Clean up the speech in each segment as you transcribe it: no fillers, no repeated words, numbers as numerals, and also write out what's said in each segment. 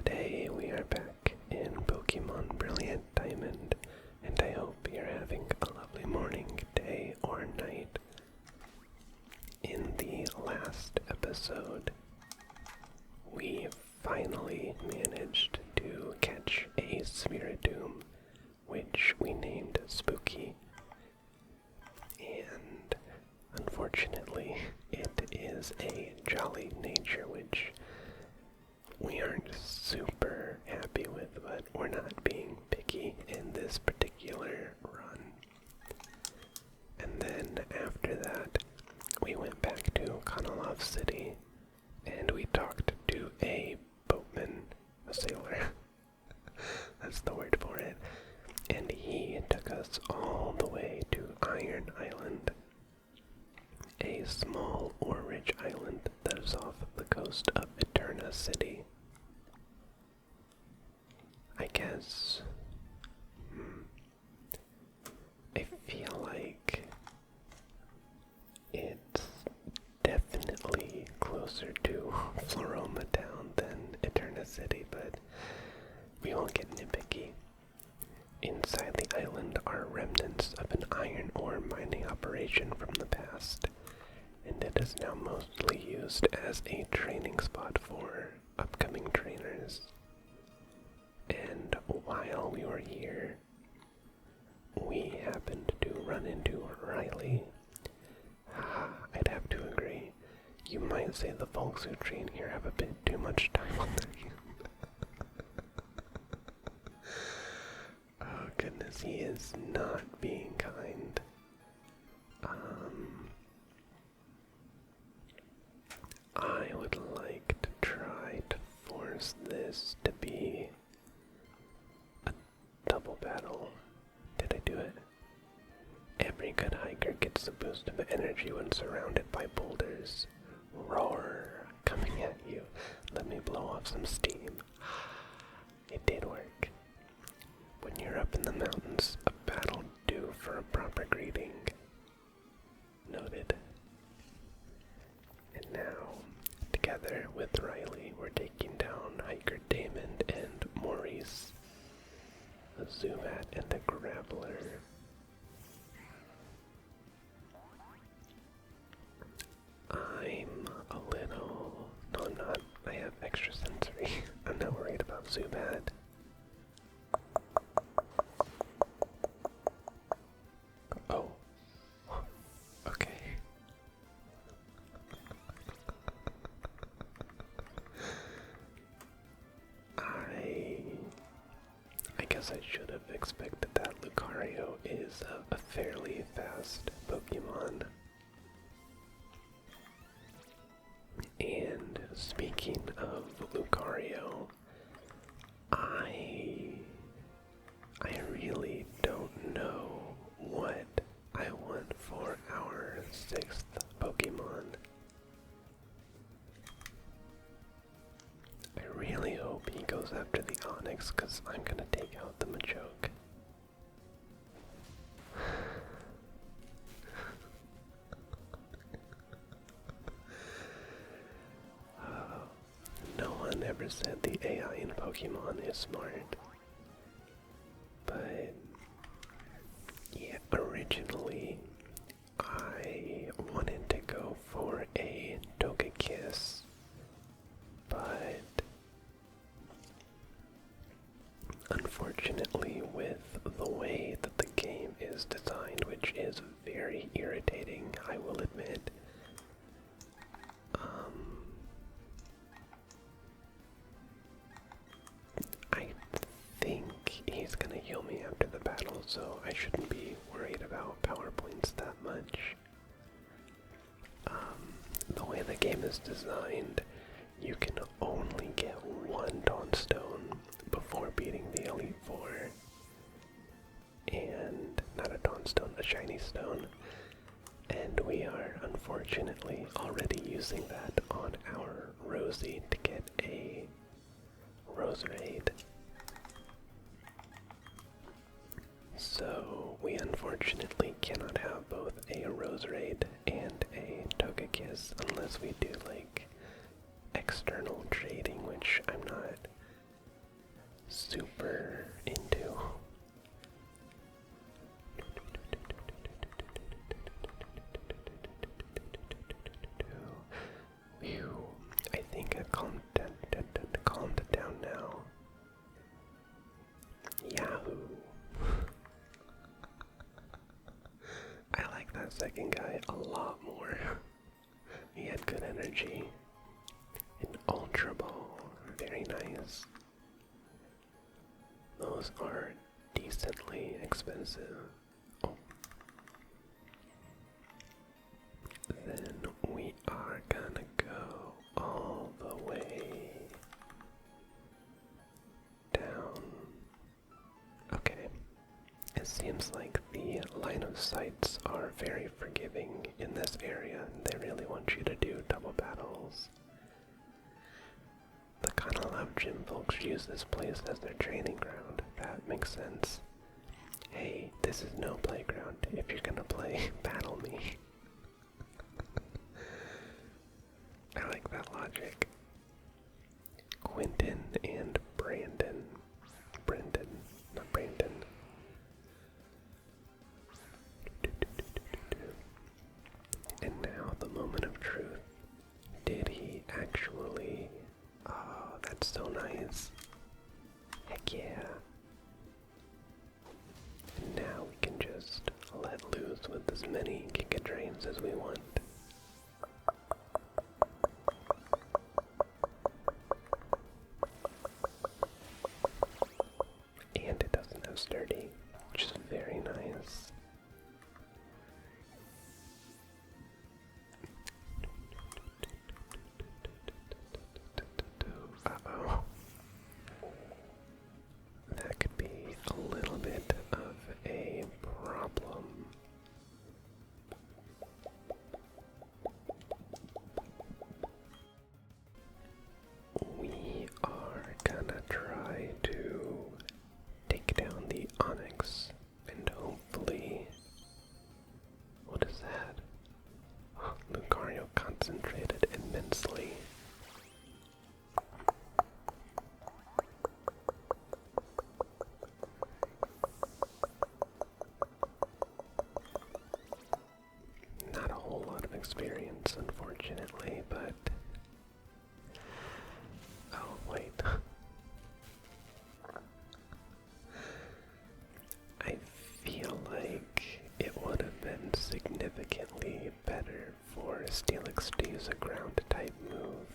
Today we are back in Pokemon Brilliant Diamond, and I hope you're having a lovely morning, day, or night. In the last episode, we finally managed to catch a Spiritomb, which we named Spooky. And unfortunately, it is a jolly nature, which we aren't super happy with, but we're not being picky in this particular run. And then after that, we went back to Kanalov City, and we talked to a boatman, a sailor. That's the word for it. And he took us all the way to Iron Island, a small ore-rich island that is off the coast of Eterna City. I guess I feel like it's definitely closer to Floroma Town than Eterna City, but we won't get nitpicky. Inside the island are remnants of an iron ore mining operation from the past, and it is now mostly used as a training spot for upcoming trainers. And while we were here, we happened to run into Riley. I'd have to agree. You might say the folks who train here have a bit too much time on their hands. Oh goodness, he is not being kind. I would like to try to force this to be a double battle. Did I do it? Every good hiker gets a boost of energy when surrounded by boulders. Roar, coming at you. Let me blow off some steam. It did work. When you're up in the mountains, a battle due for a proper greeting. Noted. And now, together with Riley, we're taking down Hiker Damon and Maurice, a Zubat and a Grappler. I'm a little... No, I'm not. I have extra sensory. I'm not worried about Zubat. Oh. Okay. I guess I should have expected that. Lucario is a fairly fast Pokemon. And speaking of Lucario, I really don't know what I want for our 6th Pokemon. I really hope he goes after the Onix, because I'm gonna take out the Machoke. No one ever said the AI in Pokemon is smart. But yeah, originally I wanted to go for a Togekiss, but unfortunately with the way that the game is designed, which is very irritating, I will admit, I think he's gonna heal me after the battle, so I shouldn't be worried about power points that much. The way the game is designed, you can only get one Dawnstone before beating the Elite Four. And not a Dawnstone, a Shiny Stone. And we are unfortunately already using that on our Rosie to get a Roserade. So we unfortunately cannot have both a Roserade and a Togekiss unless we do like external trading, which I'm not energy. An Ultra Ball, very nice. Those are decently expensive. Oh. Then we are gonna go all the way down. Okay. It seems like the line of sights are very forgiving in this area. They really want you to do double battles. The kind of love gym folks use this place as their training ground. That makes sense. Hey, this is no playground. If you're gonna play, battle me. I like that logic. Quentin and Brandon. Brendan, not Brandon. And now the moment of truth. Did he actually... Oh, that's so nice. Heck yeah. And now we can just let loose with as many Giga Drains as we want. And it doesn't have sturdy, which is very nice. Uh-oh. That could be a little bit of a problem. We are gonna try to take down the Onyx and hopefully... What is that? Lucario concentrated immensely. Not a whole lot of experience, unfortunately, but... Oh, wait. I feel like it would have been significantly better for Steelix to use a ground-type move.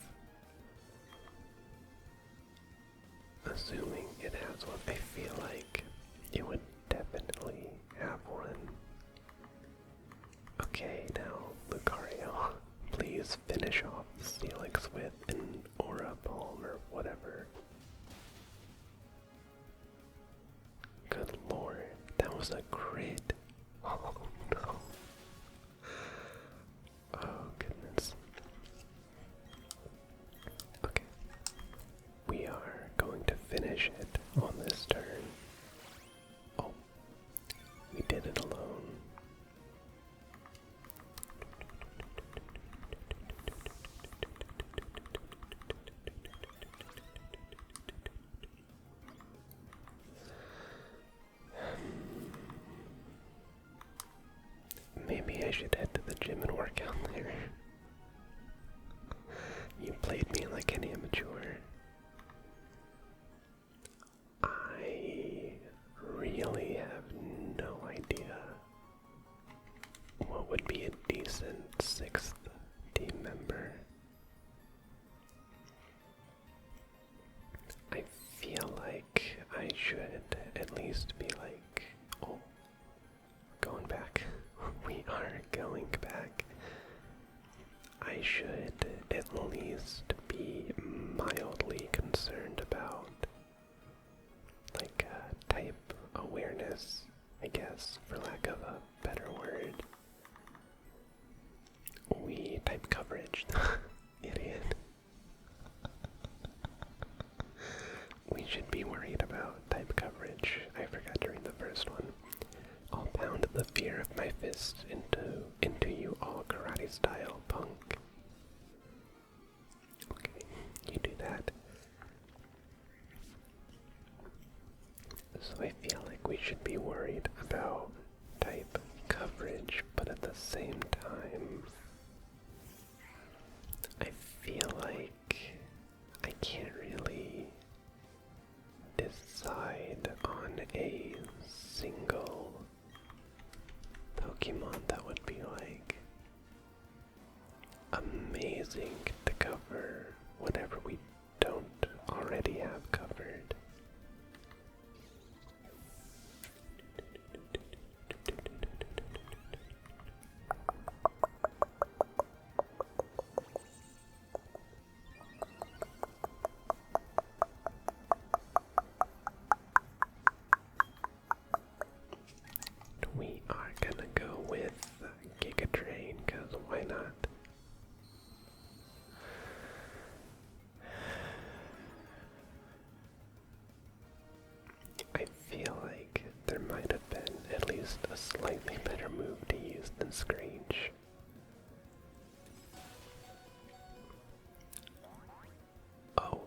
Assuming it has one, I feel like it would definitely have one. Okay, now, Lucario, please finish off Steelix with an Aura Palm or whatever. Good lord, that was a crit. Oh no. Oh goodness. Okay. We are going to finish it on this turn. Oh. We did it alone. Maybe I should head to the gym and work out there. You played me like an amateur. I really have no idea what would be a decent 6th team member. I feel like I should at least be like, oh, going back. We are going back. I should at least be mildly concerned about, like, type awareness, I guess, for lack of a better word. We type coverage. Idiot. We should be worried about type coverage. I forgot to read the first one. I'll pound the fear of my fist into you all karate style, punk. Okay, you do that. So I feel like we should be worried about type coverage, but at the same time, I feel like I can't really decide on a single Pokemon that would be like amazing using to cover whatever we don't already have covered. We are gonna go with Giga Train, cause why not? I feel like there might have been at least a slightly better move to use than Screech. Oh.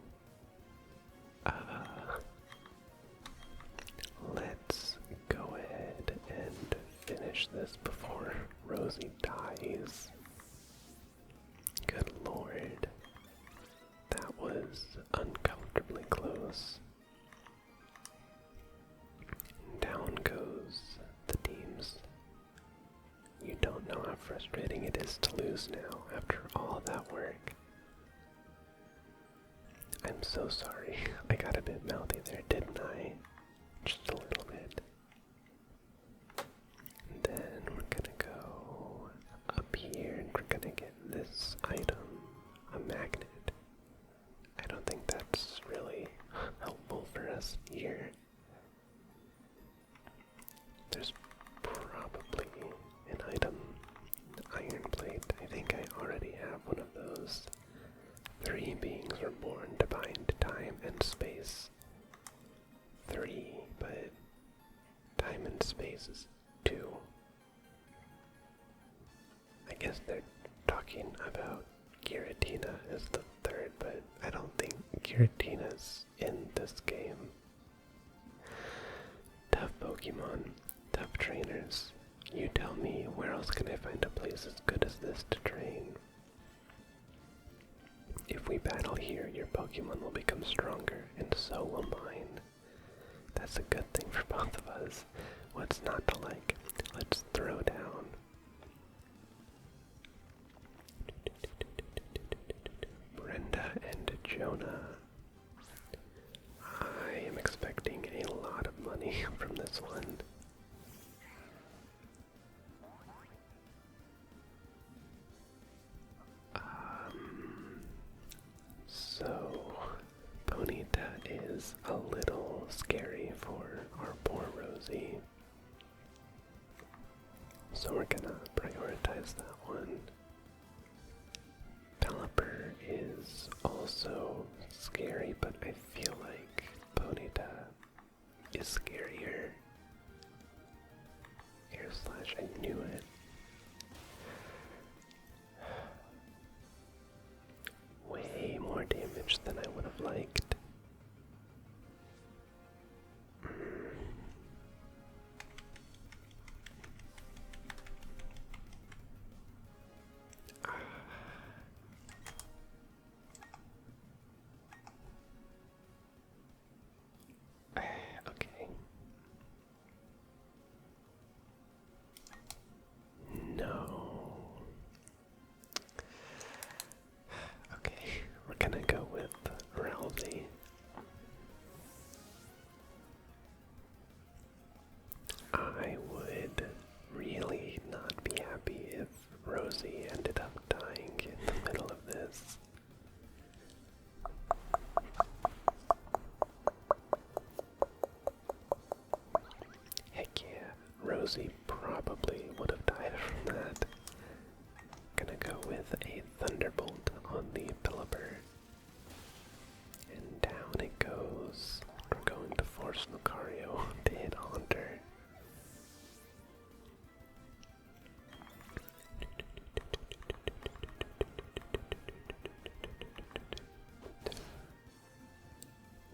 Let's go ahead and finish this before Rosie dies. Good lord. That was uncomfortably close. Down goes the teams. You don't know how frustrating it is to lose now after all that work. I'm so sorry. I got a bit mouthy there, didn't I? Just a little bit. And then we're gonna go up here and we're gonna get this item, a magnet. I don't think that's really helpful for us here. There's probably an item, iron plate. I think I already have one of those. 3 beings were born to bind time and space. 3, but time and space is 2. I guess they're talking about Giratina as the 3rd, but I don't think Giratina's in this game. Tough Pokemon, tough trainers. You tell me, where else can I find a place as good as this to train? If we battle here, your Pokemon will become stronger, and so will mine. That's a good thing for both of us. What's not to like? Let's throw down. Brenda and Jonah. I am expecting a lot of money from this one. So, Bonita is a little scary for our poor Rosie. So we're gonna prioritize that one. Pelipper is also scary, but I feel like Bonita is scarier. Air Slash, I knew it. Way more damage than I would have liked. Okay. No. Okay, we're gonna go with Rousey. I would really not be happy if Rosie ended up dying in the middle of this. Heck yeah, Rosie probably would have died from that. Gonna go with a Thunderbolt on the Pelipper. And down it goes. We're going to force Lucario to hit Haunter.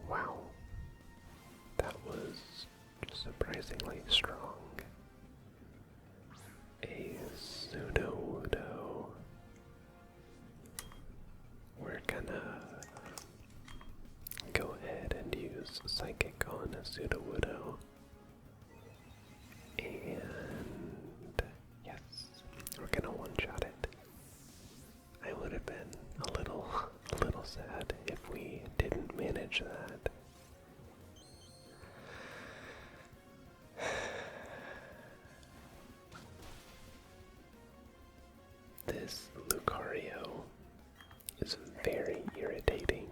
Wow. That was surprisingly strong. A Sudowoodo. We're gonna go ahead and use Psychic on a Sudowoodo. And yes, we're gonna one-shot it. I would have been This Lucario is very irritating.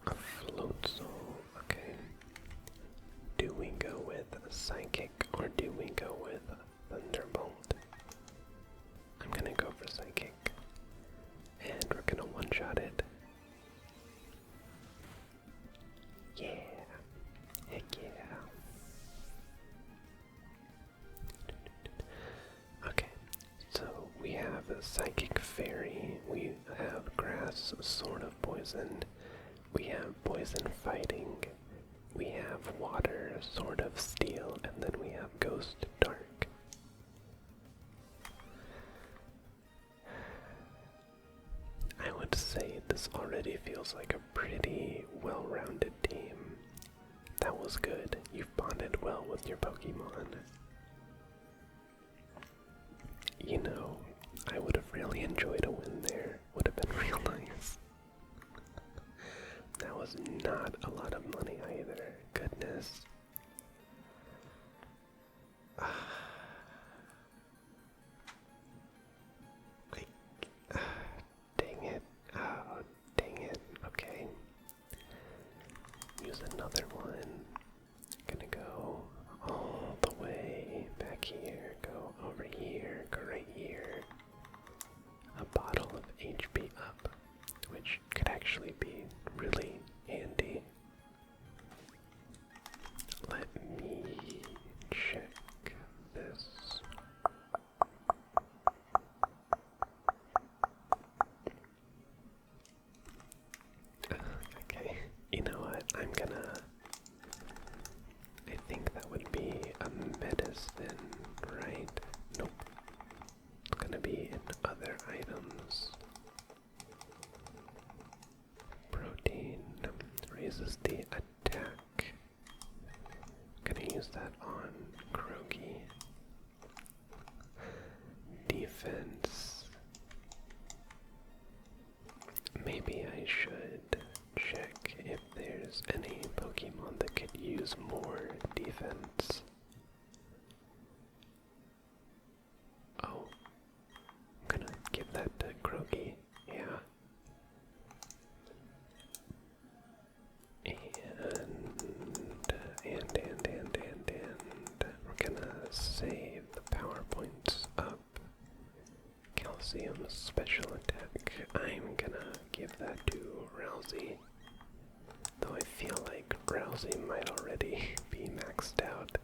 A Floatzel, okay. Do we go with Psychic or do we go with Thunderbolt? I'm gonna go for Psychic. And we're gonna one-shot it. Yeah. Heck yeah. Okay, so we have a Psychic Fairy, we have Grass, Sword of Poison, we have Poison Fighting, we have Water, Sword of Steel, and then we have Ghost Dark. I would say this already feels like a pretty well-rounded team. That was good. You've bonded well with your Pokemon. You know, I would have really enjoyed a win there. Would have been real nice. That was not a lot of money either. Goodness. Dang it. Oh, dang it. Okay. Use another one. Gonna go all the way back here. Go over here. Go right here. A bottle of HP up, which could actually be really handy. Let me check this. Okay, you know what? I think that would be a medicine, right? Nope. It's gonna be in other items. Protein raises the attack. Gonna use that on Croaky. Defense. Maybe I should check if there's any Pokemon that could use more defense. Oh, I'm gonna give that to Croaky, yeah. And we're gonna save the power points up. Calcium special attack. I'm gonna give that to Rousey. Though I feel like Rousey might already be maxed out.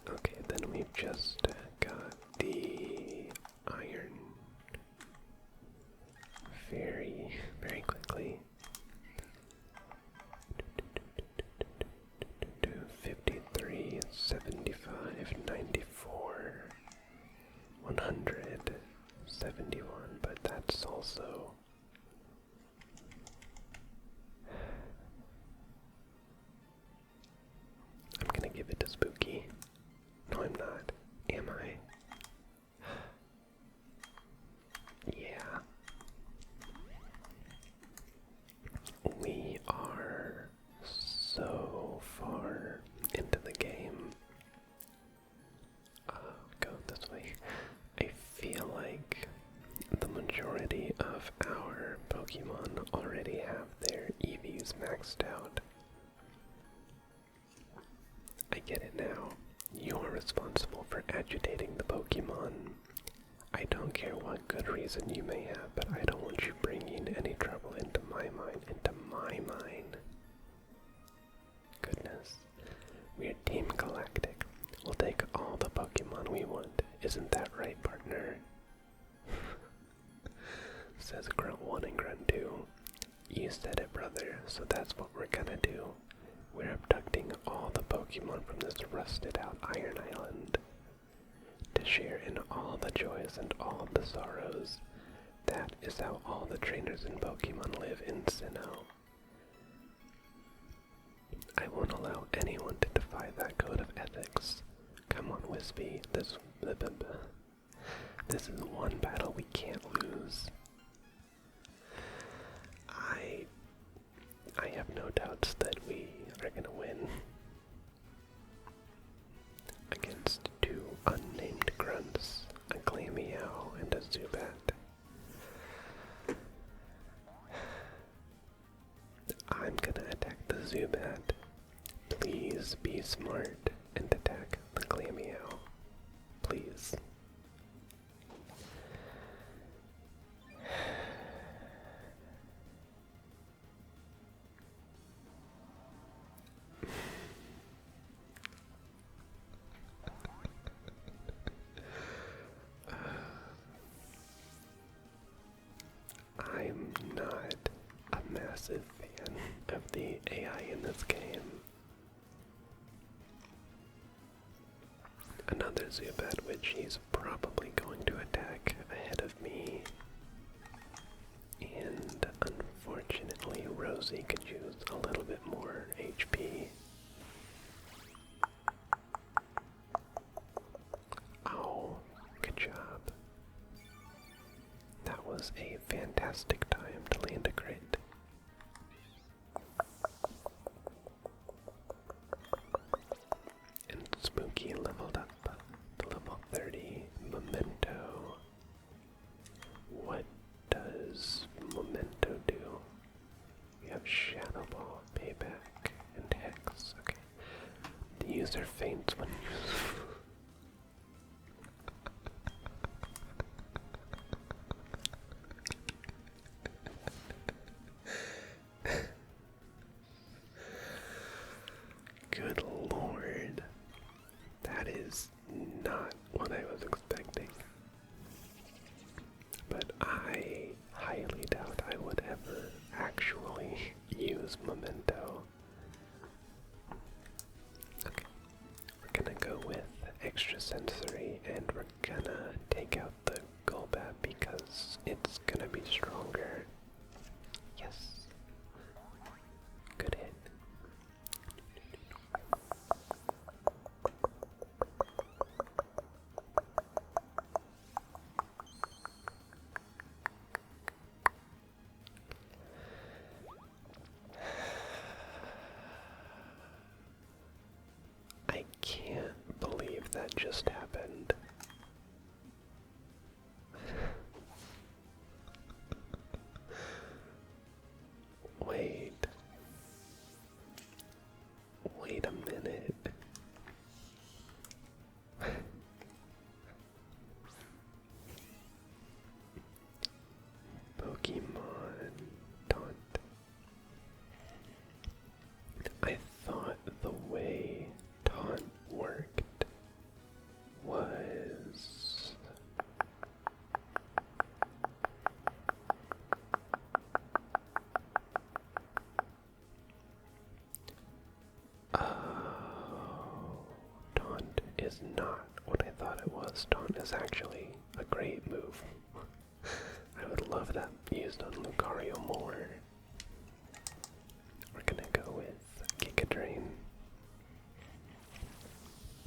Okay, then we've just got the iron very quickly. 53, 75, 94, 171, but that's also I'm gonna give it to Spooky. No, I'm not. Am I? Yeah. We are so far into the game. Go this way. I feel like the majority of our Pokemon already have their EVs maxed out. I get it now. You're responsible for agitating the Pokemon. I don't care what good reason you may have, but I don't want you bringing any trouble into my mind, Goodness. We're Team Galactic. We'll take all the Pokemon we want. Isn't that right, partner? Says Grunt 1 and Grunt 2. You said it, brother, so that's what we're gonna do. We're abducting all the Pokemon from this rusted out Iron Island to share in all the joys and all the sorrows. That is how all the trainers in Pokemon live in Sinnoh. I won't allow anyone to defy that code of ethics. Come on with wispy. This is one battle we can't lose. I have no doubts that we are gonna win against two unnamed grunts, a Glameow and a Zubat. I'm gonna attack the Zubat. Please be smart and attack the Glameow. Please. I'm not a massive fan of the AI in this game. Another Zubat, which he's probably going to attack ahead of me. And unfortunately, Rosie could use a little bit more HP. Oh, good job. That was a fantastic time to land a crit. And Spooky leveled up to level 30. Memento. What does Memento do? We have Shadow Ball, Payback, and Hex. Okay. The user faints when Good lord. That is not what I was expecting. But I highly doubt I would ever actually use Memento. Okay. We're gonna go with extra sensory and we're gonna take out the Golbat because it's gonna be stronger. Yes. Good hit. I can't believe that just happened. Wait. Wait a minute. Pokemon Taunt. I thought the way Taunt worked was Taunt is not what I thought it was. Taunt is actually a great move. I would love that used on Lucario more. We're gonna go with Giga Drain.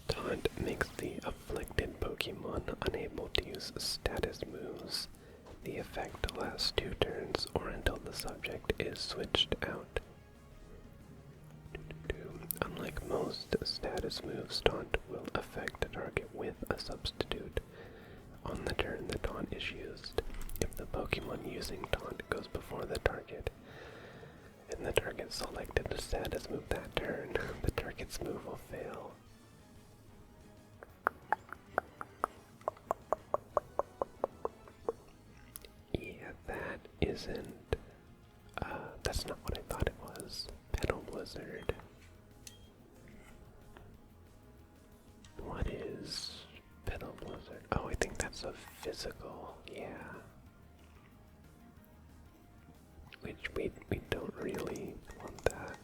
Taunt makes the afflicted Pokemon unable to use status moves. The effect lasts 2 turns or until the subject is switched out. Unlike most status moves, Taunt will affect a target with a substitute on the turn the taunt is used. If the Pokemon using Taunt goes before the target, and the target selected a status move that turn, the target's move will fail. Yeah, that isn't, that's not what I thought it was. Petal Blizzard. What is Petal Blizzard? Oh, I think that's a physical, yeah. Which we don't really want that.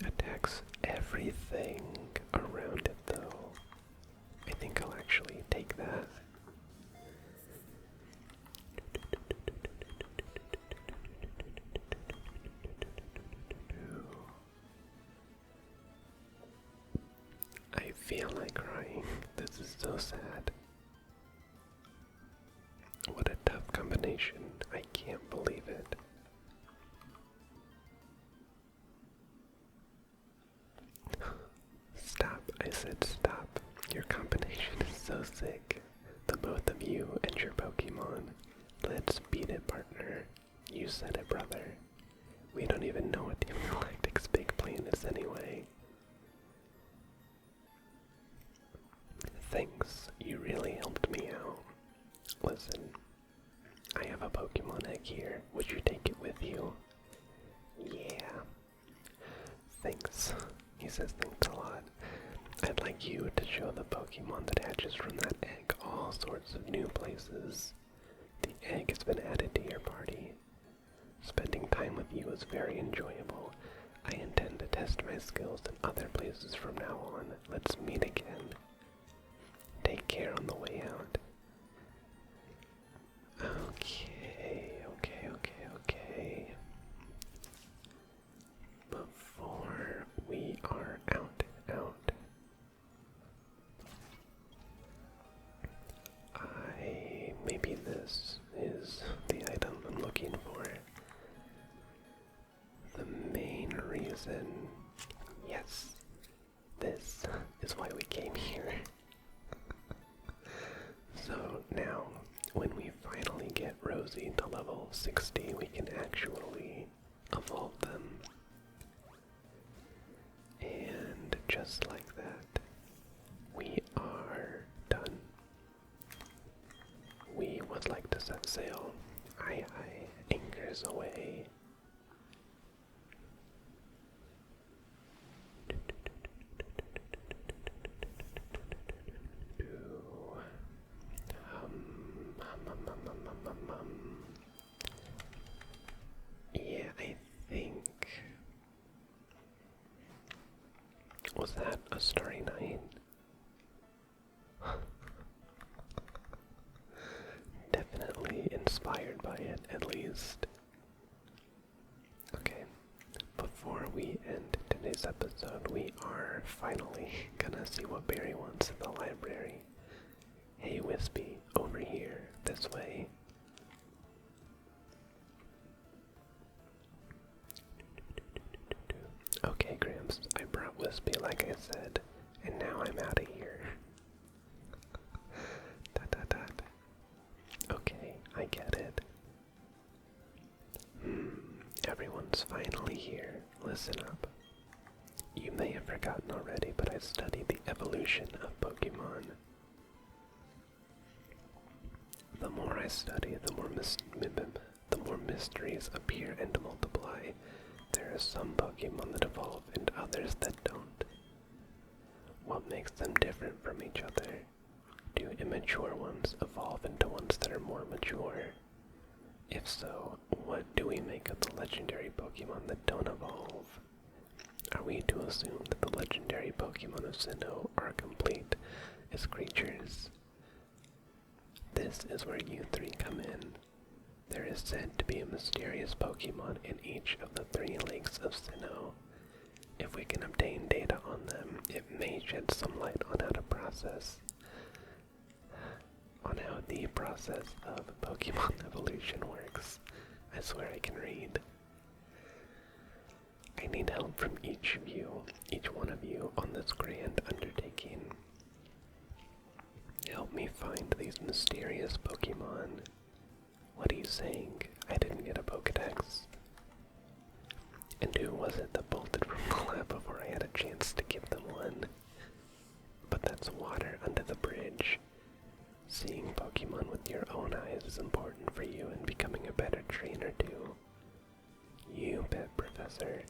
Attacks everything around it though. I think I'll actually take that. So sad. What a tough combination. I can't believe it. Stop. I said stop. Your combination is so sick. The both of you and your Pokemon. Let's beat it, partner. You said it, brother. We don't even know what Team Galactic's big plan is anyway. Thanks. You really helped me out. Listen, I have a Pokemon egg here. Would you take it with you? Yeah. Thanks. He says thanks a lot. I'd like you to show the Pokemon that hatches from that egg all sorts of new places. The egg has been added to your party. Spending time with you is very enjoyable. I intend to test my skills in other places from now on. Let's meet again. Take care on the way out. Okay. Before we are out. Maybe this is the item I'm looking for. The main reason. Yes. This is why we came here. So now, when we finally get Rosie to level 60, we can actually evolve them. And just like that, we are done. We would like to set sail. Aye, anchors away. Yeah, I think. Was that a Starry Night? Definitely inspired by it, at least. Okay, before we end today's episode, we are finally gonna see what Barry wants at the library. Hey Wispy, over here, this way. Okay, Gramps, I brought Wispy like I said, and now I'm out of here. Okay, I get it. Everyone's finally here. Listen up. You may have forgotten already, but I studied the evolution of Pokemon. The more I study, the more mysteries appear and multiply. There are some Pokemon that evolve and others that don't. What makes them different from each other? Do immature ones evolve into ones that are more mature? If so, what do we make of the legendary Pokemon that don't evolve? Are we to assume that the legendary Pokemon of Sinnoh are complete as creatures? This is where you three come in. There is said to be a mysterious Pokemon in each of the 3 lakes of Sinnoh. If we can obtain data on them, it may shed some light on how the process of Pokemon evolution works. I swear I can read. I need help from each one of you on this grand undertaking. Help me find these mysterious Pokemon. What are you saying? I didn't get a Pokedex. And who was it that bolted from the lab before I had a chance to give them one? But that's water under the bridge. Seeing Pokemon with your own eyes is important for you in becoming a better trainer too. You bet, Professor.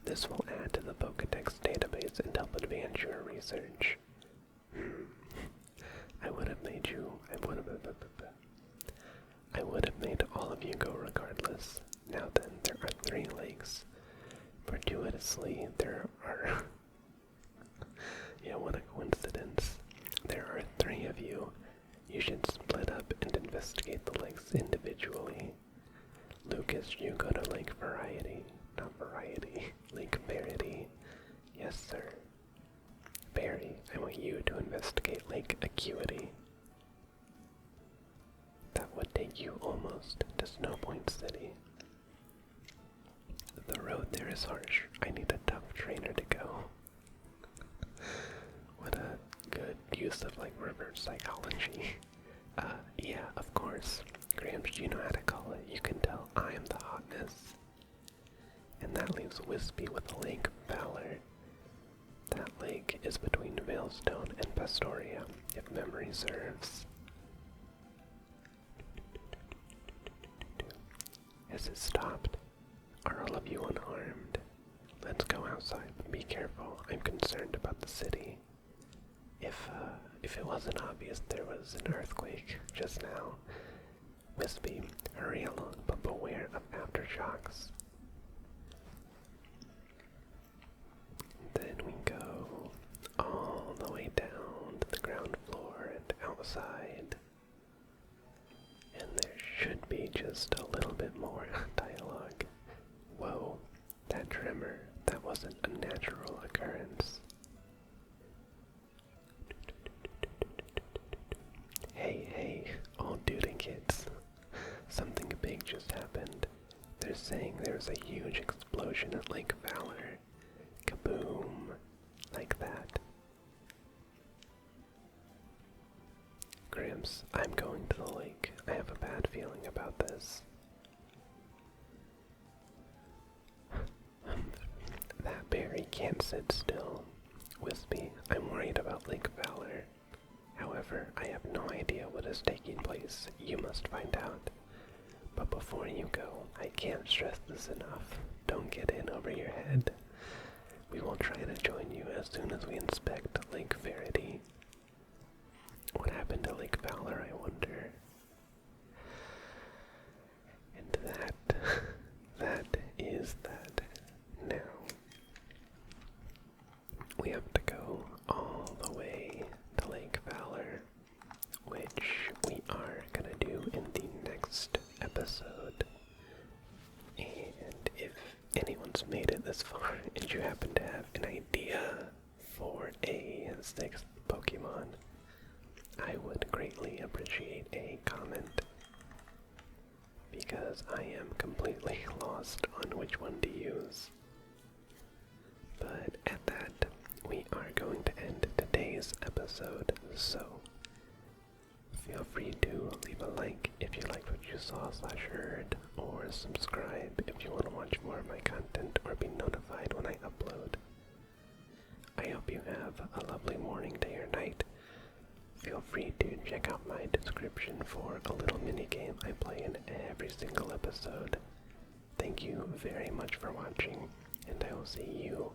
This will add to the Pokedex database and help advance your research. I would have made all of you go regardless. Now then, there are 3 lakes. Fortuitously, there are... yeah, what a coincidence. There are 3 of you. You should split up and investigate the lakes individually. Lucas, you go to Lake Variety. Not Variety. Lake Verity. Yes, sir. Barry, I want you to investigate Lake Acuity. That would take you almost to Snow Point City. The road there is harsh. I need a tough trainer to go. What a good use of like reverse psychology. Yeah, of course. Gramps, do you know how to call it? You can tell I am the hotness. And that leaves Wispy with the Lake Valor. That lake is between Veilstone and Pastoria, if memory serves. Has it stopped? Are all of you unharmed? Let's go outside, but be careful. I'm concerned about the city. If it wasn't obvious there was an earthquake just now. Wispy, hurry along, but beware of aftershocks. Then we go all the way down to the ground floor and outside. And there should be just a little bit more dialogue. Whoa, that tremor, that wasn't a natural occurrence. Hey, all dude kids. Something big just happened. They're saying there was a huge explosion at Lake Valor. Kaboom. Like that. Gramps, I'm going to the lake. I have a bad feeling about this. That berry can't sit still. Wispy, I'm worried about Lake Valor. However, I have no idea what is taking place. You must find out. But before you go, I can't stress this enough. Don't get in over your head. We will try to join you as soon as we inspect Lake Verity. What happened to Lake Valor, I wonder? And that is that. Now, we have to go all the way to Lake Valor, which we are gonna do in the next episode. And if anyone's made it this far and you happen to have an idea for a sixth Pokemon, I would greatly appreciate a comment, because I am completely lost on which one to use. But at that, we are going to end today's episode, so feel free to leave a like if you liked what you saw/heard, or subscribe if you want to watch more of my content or be notified when I upload. I hope you have a lovely morning, day, or night. Feel free to check out my description for a little minigame I play in every single episode. Thank you very much for watching, and I will see you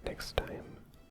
next time.